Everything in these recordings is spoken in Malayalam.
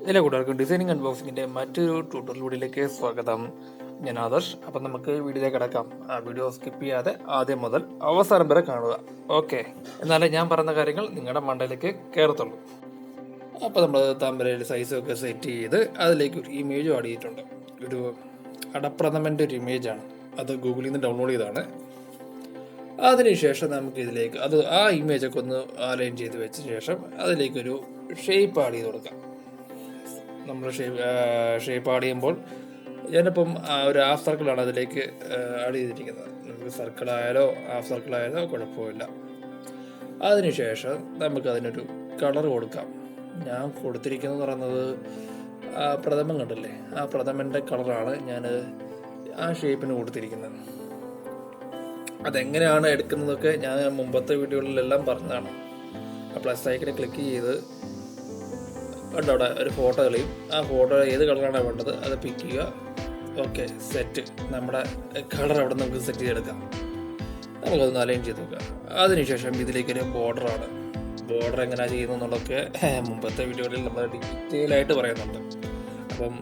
എല്ലാ കൂട്ടുകാർക്കും ഡിസൈനിങ് അൺബോക്സിങ്ങിൻ്റെ മറ്റൊരു ട്യൂട്ടോറിയൽ വീഡിയോയിലേക്ക് സ്വാഗതം. ഞാൻ ആദർശ്. അപ്പം നമുക്ക് വീഡിയോയിലേക്ക് കിടക്കാം. ആ വീഡിയോ സ്കിപ്പ് ചെയ്യാതെ ആദ്യം മുതൽ അവസാനം വരെ കാണുക. ഓക്കെ, എന്നാലേ ഞാൻ പറയുന്ന കാര്യങ്ങൾ നിങ്ങളുടെ മണ്ടയിലേക്ക് കയറത്തുള്ളൂ. അപ്പോൾ നമ്മൾ തമ്പനയിൽ സൈസൊക്കെ സെറ്റ് ചെയ്ത് അതിലേക്ക് ഒരു ഇമേജും ആഡ് ചെയ്തിട്ടുണ്ട്. ഒരു അടപ്രഥമൻ്റെ ഒരു ഇമേജാണ്. അത് ഗൂഗിളിൽ നിന്ന് ഡൗൺലോഡ് ചെയ്താണ്. അതിനുശേഷം നമുക്ക് ഇതിലേക്ക് ആ ഇമേജൊക്കെ ഒന്ന് അലൈൻ ചെയ്ത് വെച്ച ശേഷം അതിലേക്കൊരു ഷേപ്പ് ആഡ് ചെയ്ത് കൊടുക്കാം. നമ്മൾ ഷേപ്പ് ആഡ് ചെയ്യുമ്പോൾ ഞാനിപ്പം ഒരു ഹാഫ് സർക്കിളാണ് അതിലേക്ക് ആഡ് ചെയ്തിരിക്കുന്നത്. നമുക്ക് സർക്കിളായാലോ ഹാഫ് സർക്കിളായാലോ കുഴപ്പമില്ല. അതിനുശേഷം നമുക്കതിനൊരു കളർ കൊടുക്കാം. ഞാൻ കൊടുത്തിരിക്കുന്നത് പറയുന്നത് പ്രഥമൻ കണ്ടല്ലേ, ആ പ്രഥമൻ്റെ കളറാണ് ഞാൻ ആ ഷേപ്പിന് കൊടുത്തിരിക്കുന്നത്. അതെങ്ങനെയാണ് എടുക്കുന്നതൊക്കെ ഞാൻ മുമ്പത്തെ വീഡിയോകളിലെല്ലാം പറഞ്ഞതാണ്. ആ പ്ലസ് ഐക്കണിൽ ക്ലിക്ക് ചെയ്ത് കണ്ടോ അവിടെ ഒരു ഫോട്ടോ കളിയും. ആ ഫോട്ടോ ഏത് കളറാണ് വേണ്ടത് അത് പിക്ക് ചെയ്യുക. Okay, set. നമ്മുടെ കളർ അവിടെ നമുക്ക് സെറ്റ് ചെയ്തെടുക്കാം. നമുക്കതൊന്ന് അലൈൻ ചെയ്ത് നോക്കാം. അതിനുശേഷം ഇതിലേക്കൊരു ബോർഡറാണ്. ബോർഡർ എങ്ങനെയാണ് ചെയ്യുന്നതെന്നുള്ളതൊക്കെ മുമ്പത്തെ വീഡിയോകളിൽ നമ്മൾ ഡീറ്റെയിൽ ആയിട്ട് പറയുന്നുണ്ട്. അപ്പം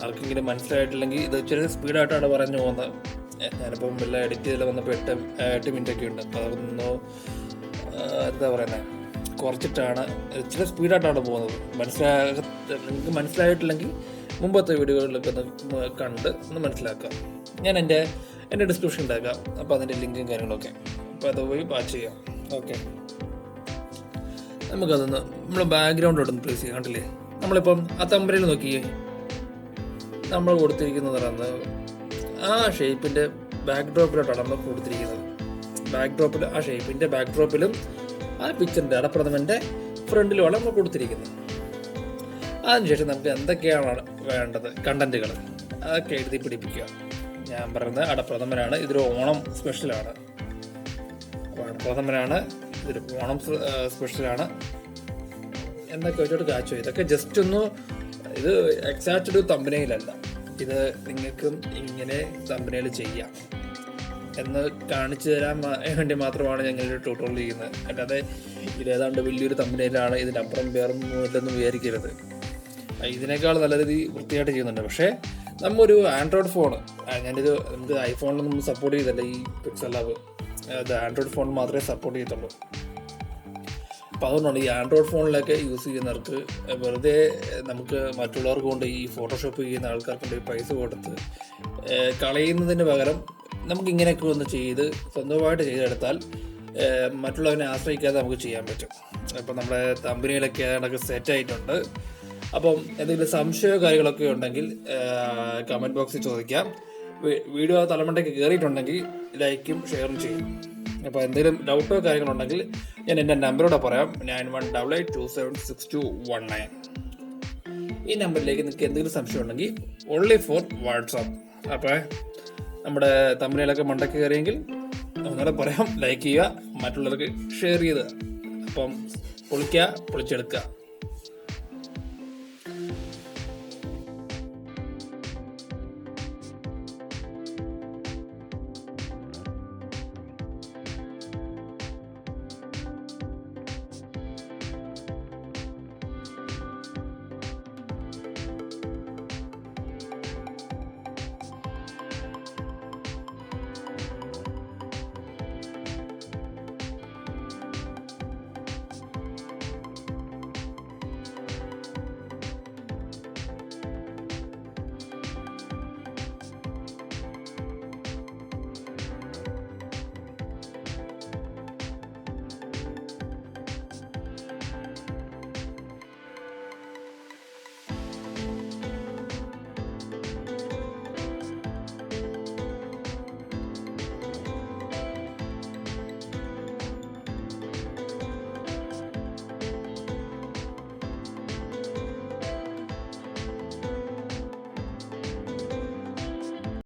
ആർക്കെങ്കിലും മനസ്സിലായിട്ടില്ലെങ്കിൽ ഇത് ഇച്ചിരി സ്പീഡായിട്ടാണ് പറഞ്ഞു പോകുന്നത്. ഞാനിപ്പം എല്ലാം എഡിറ്റ് ചെയ്തെല്ലാം വന്നപ്പോൾ 8 മിനിറ്റൊക്കെ ഉണ്ട്. അപ്പോൾ അതൊന്ന് എന്താ പറയുന്നത്, കുറച്ചിട്ടാണ് ഇച്ചിരി സ്പീഡായിട്ടാണ് പോകുന്നത്. നിങ്ങൾക്ക് മനസ്സിലായിട്ടില്ലെങ്കിൽ മുമ്പത്തെ വീഡിയോകളിലൊക്കെ ഒന്ന് കണ്ട് ഒന്ന് മനസ്സിലാക്കാം. ഞാൻ എൻ്റെ ഡിസ്ക്രിപ്ഷൻ ഉണ്ടാക്കാം. അപ്പോൾ അതിൻ്റെ ലിങ്കും കാര്യങ്ങളൊക്കെ അപ്പോൾ അത് പോയി വാച്ച് ചെയ്യാം. ഓക്കെ, നമുക്കതൊന്ന് നമ്മൾ ബാക്ക്ഗ്രൗണ്ടിലോട്ടൊന്ന് പ്ലേസ് ചെയ്യാം. കണ്ടില്ലേ, നമ്മളിപ്പം ആ തമ്പനയിൽ നോക്കിയേ, നമ്മൾ കൊടുത്തിരിക്കുന്നത് പറയുന്നത് ആ ഷേപ്പിൻ്റെ ബാക്ക് ഡ്രോപ്പിലോട്ടാണ് നമ്മൾ കൊടുത്തിരിക്കുന്നത്. ആ ഷേപ്പിൻ്റെ ബാക്ക് ഡ്രോപ്പിലും ആ പിക്ചറിൻ്റെ അടപ്രഥമൻ്റെ ഫ്രണ്ടിലുമാണ് നമ്മൾ കൊടുത്തിരിക്കുന്നത്. അതിനുശേഷം നമുക്ക് എന്തൊക്കെയാണ് വേണ്ടത്, കണ്ടന്റുകൾ അതൊക്കെ എഴുതി പിടിപ്പിക്കുക. ഞാൻ പറയുന്നത് അടപ്രഥമനാണ്, ഇതൊരു ഓണം സ്പെഷ്യലാണ്. അടപ്രഥമനാണ്, ഇതൊരു ഓണം സ്പെഷ്യലാണ് എന്നൊക്കെ വെച്ചോട്ട് കാച്ചു. ഇതൊക്കെ ജസ്റ്റ് ഒന്ന്, ഇത് എക്സാക്റ്റ് ഒരു തമ്പനയിലല്ല, ഇത് നിങ്ങൾക്കും ഇങ്ങനെ തമ്പനയിൽ ചെയ്യാം എന്ന് കാണിച്ചു തരാൻ വേണ്ടി മാത്രമാണ് ഞങ്ങളൊരു ട്യൂട്ടോറിയൽ ചെയ്യുന്നത്. അല്ലാതെ ഇതേതാണ്ട് വലിയൊരു തമ്പനയിലാണ്, ഇതിനപ്പുറം വേറൊന്നുമില്ലെന്ന് വിചാരിക്കരുത്. ഇതിനേക്കാൾ നല്ല രീതിയിൽ വൃത്തിയായിട്ട് ചെയ്യുന്നുണ്ട്. പക്ഷേ നമ്മൊരു ആൻഡ്രോയിഡ് ഫോൺ, നമുക്ക് ഐഫോണിലൊന്നും സപ്പോർട്ട് ചെയ്തല്ല ഈ പിക്സലാബ്. അത് ആൻഡ്രോയിഡ് ഫോൺ മാത്രമേ സപ്പോർട്ട് ചെയ്യത്തുള്ളൂ. അപ്പോൾ അതുകൊണ്ടാണ് ഈ ആൻഡ്രോയിഡ് ഫോണിലൊക്കെ യൂസ് ചെയ്യുന്നവർക്ക് വെറുതെ നമുക്ക് മറ്റുള്ളവർക്ക് കൊണ്ട് ഈ ഫോട്ടോഷോപ്പ് ചെയ്യുന്ന ആൾക്കാർക്ക് കൊണ്ട് പൈസ കൊടുത്ത് കളയുന്നതിന് പകരം നമുക്ക് ഇങ്ങനെയൊക്കെ ഒന്ന് ചെയ്ത് സ്വന്തമായിട്ട് ചെയ്തെടുത്താൽ മറ്റുള്ളവരെ ആശ്രയിക്കാതെ നമുക്ക് ചെയ്യാൻ പറ്റും. അപ്പം നമ്മുടെ കമ്പനിയിലൊക്കെ അതൊക്കെ സെറ്റ് ആയിട്ടുണ്ട്. അപ്പം എന്തെങ്കിലും സംശയമോ കാര്യങ്ങളൊക്കെ ഉണ്ടെങ്കിൽ കമൻറ്റ് ബോക്സിൽ ചോദിക്കാം. വീഡിയോ തലമുണ്ടയ്ക്ക് കയറിയിട്ടുണ്ടെങ്കിൽ ലൈക്കും ഷെയറും ചെയ്യും. അപ്പോൾ എന്തെങ്കിലും ഡൗട്ടോ കാര്യങ്ങളുണ്ടെങ്കിൽ ഞാൻ എൻ്റെ നമ്പറോടെ പറയാം, 9188276219. ഈ നമ്പറിലേക്ക് നിങ്ങൾക്ക് എന്തെങ്കിലും സംശയം ഉണ്ടെങ്കിൽ ഓൺലി ഫോർ വാട്സാപ്പ്. അപ്പോൾ നമ്മുടെ തമ്പനയിലൊക്കെ മണ്ടയ്ക്ക് കയറിയെങ്കിൽ ഒന്നുകൂടെ പറയാം, ലൈക്ക് ചെയ്യുക, മറ്റുള്ളവർക്ക് ഷെയർ ചെയ്യുക. അപ്പം പൊളിച്ചെടുക്കുക.